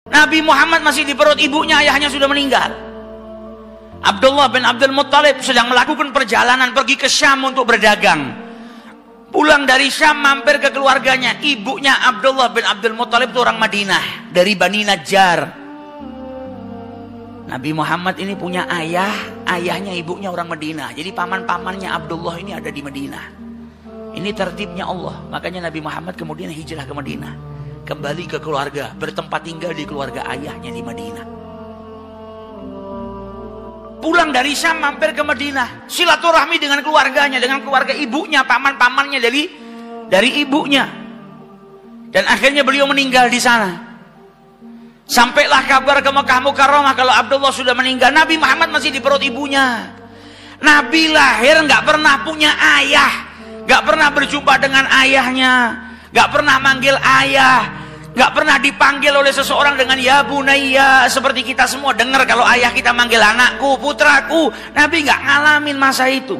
Nabi Muhammad masih di perut ibunya, ayahnya sudah meninggal. Abdullah bin Abdul Muttalib sedang melakukan perjalanan pergi ke Syam untuk berdagang. Pulang dari Syam mampir ke keluarganya. Ibunya Abdullah bin Abdul Muttalib itu orang Madinah, dari Bani Najjar. Nabi Muhammad ini punya ayah, ayahnya ibunya orang Madinah. Jadi paman-pamannya Abdullah ini ada di Madinah. Ini tertibnya Allah. Makanya Nabi Muhammad kemudian hijrah ke Madinah, kembali ke keluarga, bertempat tinggal di keluarga ayahnya di Madinah. Pulang dari Syam mampir ke Madinah, silaturahmi dengan keluarganya, dengan keluarga ibunya, paman-pamannya dari ibunya. Dan akhirnya beliau meninggal di sana. Sampailah kabar ke Mekah Mukarramah kalau Abdullah sudah meninggal. Nabi Muhammad masih di perut ibunya. Nabi lahir nggak pernah punya ayah, nggak pernah berjumpa dengan ayahnya, nggak pernah manggil ayah, nggak pernah dipanggil oleh seseorang dengan ya bunayya seperti kita semua dengar kalau ayah kita manggil anakku, putraku. Nabi nggak ngalamin masa itu.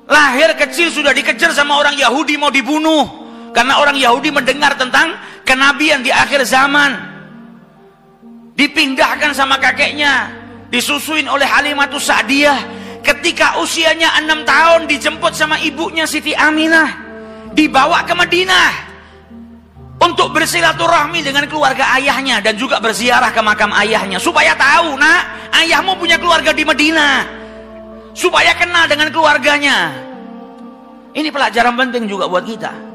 Lahir kecil sudah dikejar sama orang Yahudi, mau dibunuh karena orang Yahudi mendengar tentang kenabian di akhir zaman. Dipindahkan sama kakeknya, disusuin oleh Halimatus Sa'diyah. Ketika usianya 6 tahun dijemput sama ibunya Siti Aminah, dibawa ke Madinah untuk bersilaturahmi dengan keluarga ayahnya dan juga berziarah ke makam ayahnya, supaya tahu, nak, ayahmu punya keluarga di Madinah, supaya kenal dengan keluarganya. Ini pelajaran penting juga buat kita.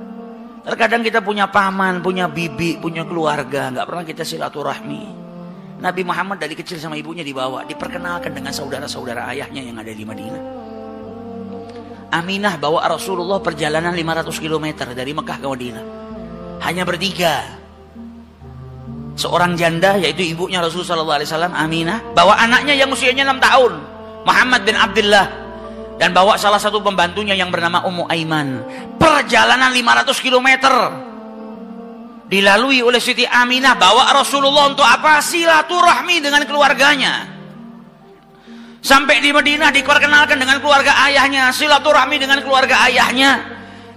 Terkadang kita punya paman, punya bibi, punya keluarga, nggak pernah kita silaturahmi. Nabi Muhammad dari kecil sama ibunya dibawa, diperkenalkan dengan saudara-saudara ayahnya yang ada di Madinah. Aminah bawa Rasulullah perjalanan 500 km dari Mekah ke Madinah. Hanya bertiga. Seorang janda yaitu ibunya Rasulullah SAW, Aminah, bawa anaknya yang usianya 6 tahun, Muhammad bin Abdullah, dan bawa salah satu pembantunya yang bernama Ummu Aiman. Perjalanan 500 km dilalui oleh Siti Aminah, bawa Rasulullah untuk apa? Silaturahmi dengan keluarganya. Sampai di Madinah diperkenalkan dengan keluarga ayahnya, silaturahmi dengan keluarga ayahnya,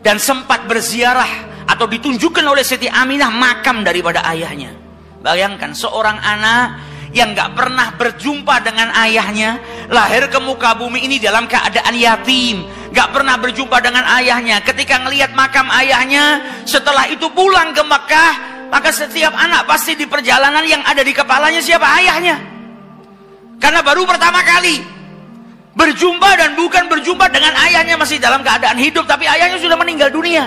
dan sempat berziarah atau ditunjukkan oleh Siti Aminah makam daripada ayahnya. Bayangkan seorang anak yang gak pernah berjumpa dengan ayahnya, lahir ke muka bumi ini dalam keadaan yatim, gak pernah berjumpa dengan ayahnya. Ketika ngelihat makam ayahnya, setelah itu pulang ke Mekah, maka setiap anak pasti di perjalanan yang ada di kepalanya siapa? Ayahnya. Karena baru pertama kali berjumpa, dan bukan berjumpa dengan ayahnya masih dalam keadaan hidup, tapi ayahnya sudah meninggal dunia.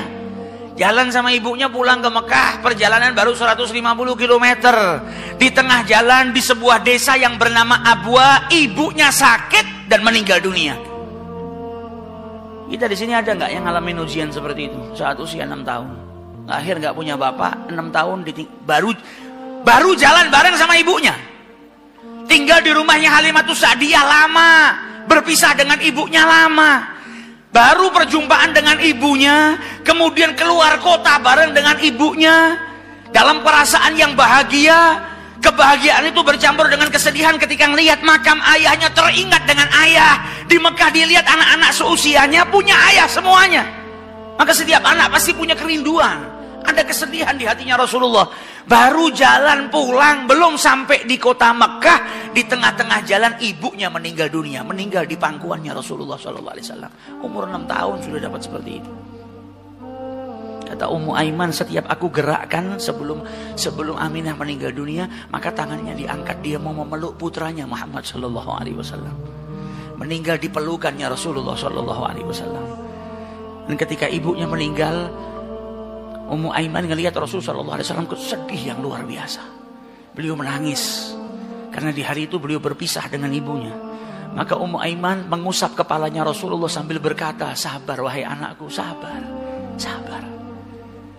Jalan sama ibunya pulang ke Mekah, perjalanan baru 150 km. Di tengah jalan di sebuah desa yang bernama Abwa, ibunya sakit dan meninggal dunia. Kita di sini ada nggak yang ngalamin ujian seperti itu saat usia 6 tahun? Lahir nggak punya bapak, 6 tahun baru jalan bareng sama ibunya. Tinggal di rumahnya Halimatus Sa'diyah lama, berpisah dengan ibunya lama. Baru perjumpaan dengan ibunya, kemudian keluar kota bareng dengan ibunya, dalam perasaan yang bahagia. Kebahagiaan itu bercampur dengan kesedihan ketika melihat makam ayahnya, teringat dengan ayah. Di Mekah dilihat anak-anak seusianya punya ayah semuanya. Maka setiap anak pasti punya kerinduan, ada kesedihan di hatinya Rasulullah. Baru jalan pulang, belum sampai di kota Mekah, di tengah-tengah jalan ibunya meninggal dunia, meninggal di pangkuannya Rasulullah SAW. Umur 6 tahun sudah dapat seperti itu. Kata Ummu Aiman, setiap aku gerakkan sebelum Aminah meninggal dunia, maka tangannya diangkat, dia mau memeluk putranya Muhammad SAW. Meninggal di pelukannya Rasulullah SAW. Dan ketika ibunya meninggal, Ummu Aiman ngelihat Rasulullah SAW sedih yang luar biasa. Beliau menangis karena di hari itu beliau berpisah dengan ibunya. Maka Ummu Aiman mengusap kepalanya Rasulullah sambil berkata, sabar wahai anakku, sabar, sabar.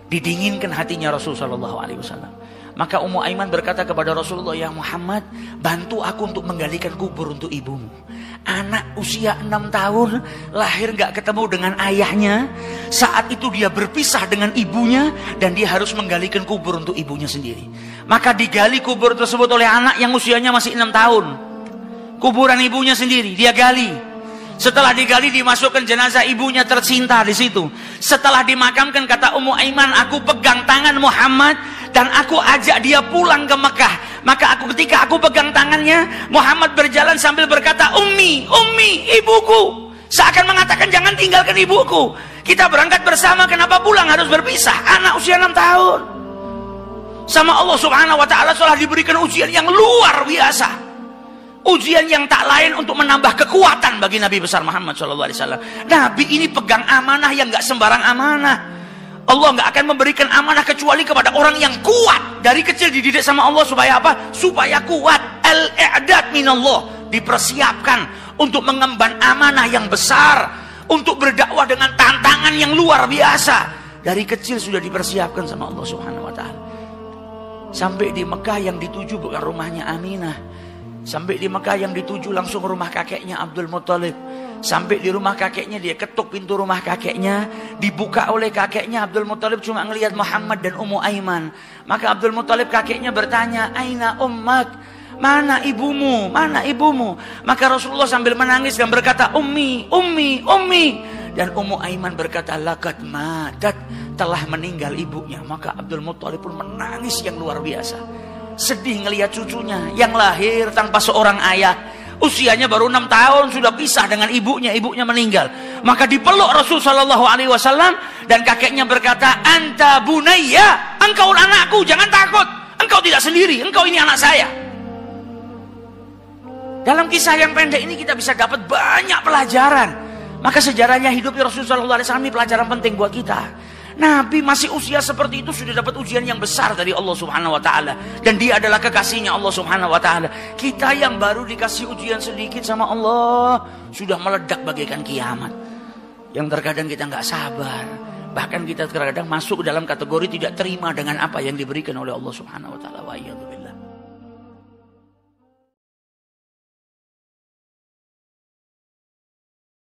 Didinginkan hatinya Rasulullah SAW. Maka Ummu Aiman berkata kepada Rasulullah, ya Muhammad, bantu aku untuk menggalikan kubur untuk ibumu. Anak usia 6 tahun, lahir gak ketemu dengan ayahnya. Saat itu dia berpisah dengan ibunya, dan dia harus menggalikan kubur untuk ibunya sendiri. Maka digali kubur tersebut oleh anak yang usianya masih 6 tahun. Kuburan ibunya sendiri, dia gali. Setelah digali, dimasukkan jenazah ibunya tercinta di situ. Setelah dimakamkan, kata Ummu Aiman, aku pegang tangan Muhammad dan aku ajak dia pulang ke Mekah. Maka ketika aku pegang tangannya, Muhammad berjalan sambil berkata, ummi, ummi, ibuku. Seakan mengatakan, jangan tinggalkan ibuku. Kita berangkat bersama, kenapa pulang harus berpisah? Anak usia 6 tahun. Sama Allah subhanahu wa ta'ala telah diberikan ujian yang luar biasa. Ujian yang tak lain untuk menambah kekuatan bagi Nabi besar Muhammad SAW. Nabi ini pegang amanah yang gak sembarang amanah. Allah gak akan memberikan amanah kecuali kepada orang yang kuat. Dari kecil dididik sama Allah supaya apa? Supaya kuat. Al-i'dad minallah, dipersiapkan untuk mengemban amanah yang besar, untuk berdakwah dengan tantangan yang luar biasa. Dari kecil sudah dipersiapkan sama Allah subhanahu wa ta'ala. Sampai di Mekah yang dituju bukan rumahnya Aminah. Sampai di Mekah yang dituju langsung rumah kakeknya Abdul Muttalib. Sampai di rumah kakeknya, dia ketuk pintu rumah kakeknya, dibuka oleh kakeknya. Abdul Muttalib cuma ngelihat Muhammad dan Ummu Aiman. Maka Abdul Muttalib kakeknya bertanya, aina ummak, mana ibumu, mana ibumu? Maka Rasulullah sambil menangis dan berkata, ummi, ummi, ummi. Dan Ummu Aiman berkata, laqad matat, telah meninggal ibunya. Maka Abdul Muttalib pun menangis yang luar biasa, sedih ngelihat cucunya yang lahir tanpa seorang ayah, usianya baru 6 tahun sudah pisah dengan ibunya, ibunya meninggal. Maka dipeluk Rasul sallallahu alaihi wasallam dan kakeknya berkata, anta bunayya, engkau anakku, jangan takut, engkau tidak sendiri, engkau ini anak saya. Dalam kisah yang pendek ini kita bisa dapat banyak pelajaran. Maka sejarahnya hidupnya Rasul sallallahu alaihi wasallam ini pelajaran penting buat kita. Nabi masih usia seperti itu sudah dapat ujian yang besar dari Allah subhanahu wa ta'ala. Dan dia adalah kekasihnya Allah subhanahu wa ta'ala. Kita yang baru dikasih ujian sedikit sama Allah, sudah meledak bagaikan kiamat. Yang terkadang kita nggak sabar. Bahkan kita terkadang masuk dalam kategori tidak terima dengan apa yang diberikan oleh Allah subhanahu wa ta'ala. Wa iyadzubillah.